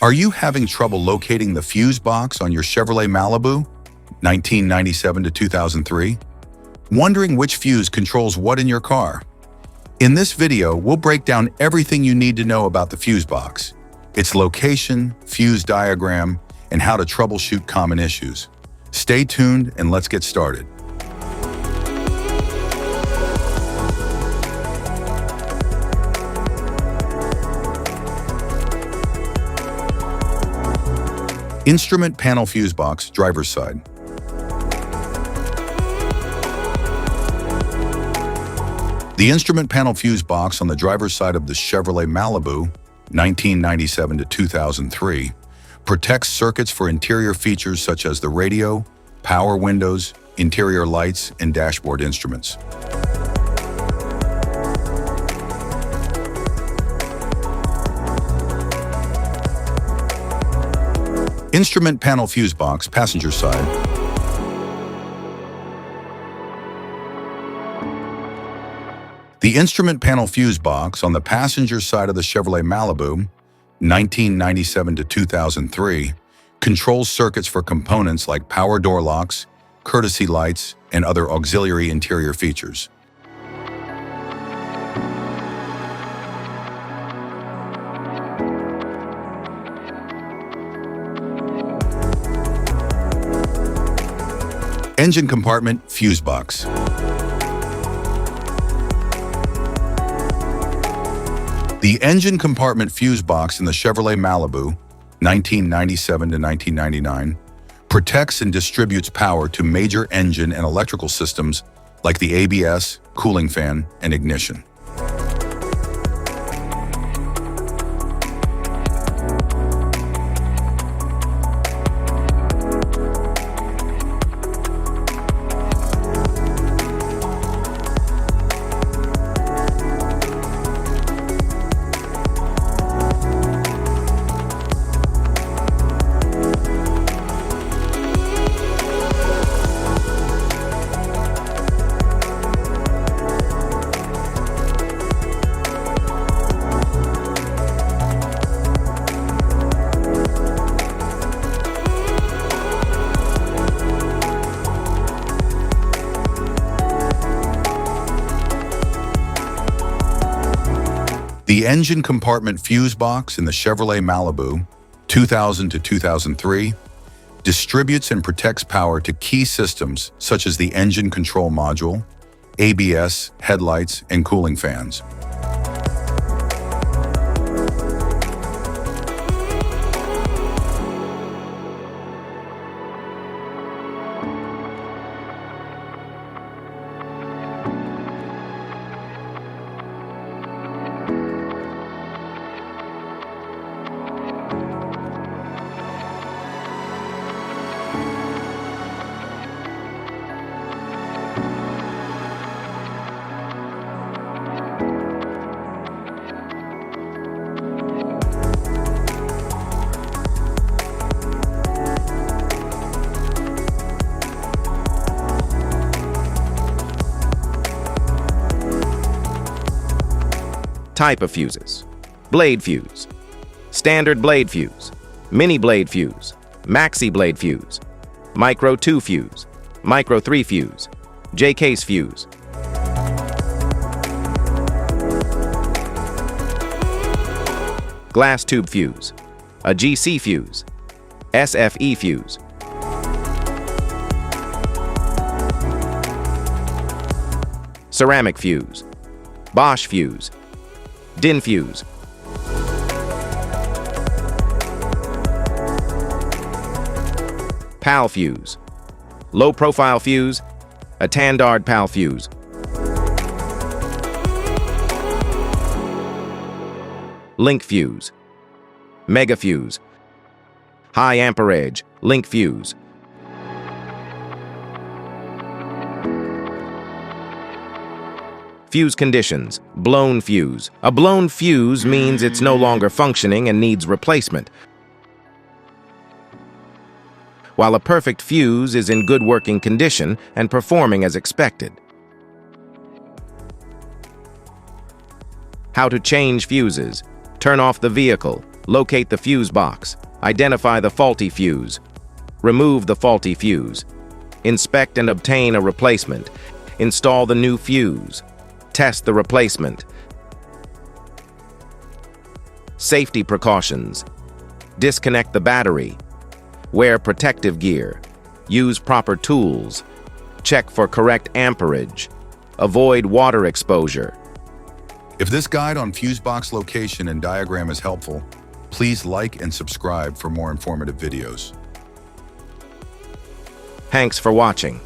Are you having trouble locating the fuse box on your Chevrolet Malibu, 1997 to 2003? Wondering which fuse controls what in your car? In this video, we'll break down everything you need to know about the fuse box, its location, fuse diagram, and how to troubleshoot common issues. Stay tuned and let's get started. Instrument panel fuse box, driver's side. The instrument panel fuse box on the driver's side of the Chevrolet Malibu, 1997 to 2003, protects circuits for interior features such as the radio, power windows, interior lights, and dashboard instruments. Instrument panel fuse box, passenger side. The instrument panel fuse box on the passenger side of the Chevrolet Malibu, 1997 to 2003, controls circuits for components like power door locks, courtesy lights, and other auxiliary interior features. Engine compartment fuse box. The engine compartment fuse box in the Chevrolet Malibu, 1997 to 1999, protects and distributes power to major engine and electrical systems like the ABS, cooling fan, and ignition. The engine compartment fuse box in the Chevrolet Malibu, 2000 to 2003, distributes and protects power to key systems such as the engine control module, ABS, headlights, and cooling fans. Type of fuses: blade fuse, standard blade fuse, mini blade fuse, maxi blade fuse, micro 2 fuse, micro 3 fuse, J-case fuse. Glass tube fuse, a GC fuse, SFE fuse. Ceramic fuse, Bosch fuse, DIN fuse. PAL fuse, low profile fuse, a Tandard PAL fuse. Link fuse, mega fuse, high amperage, link fuse. Fuse conditions: blown fuse. A blown fuse means it's no longer functioning and needs replacement, while a perfect fuse is in good working condition and performing as expected. How to change fuses: turn off the vehicle, Locate the fuse box. Identify the faulty fuse. Remove the faulty fuse. Inspect and obtain a replacement. Install the new fuse. Test the replacement. Safety precautions. Disconnect the battery. Wear protective gear. Use proper tools. Check for correct amperage. Avoid water exposure. If this guide on fuse box location and diagram is helpful, please like and subscribe for more informative videos. Thanks for watching.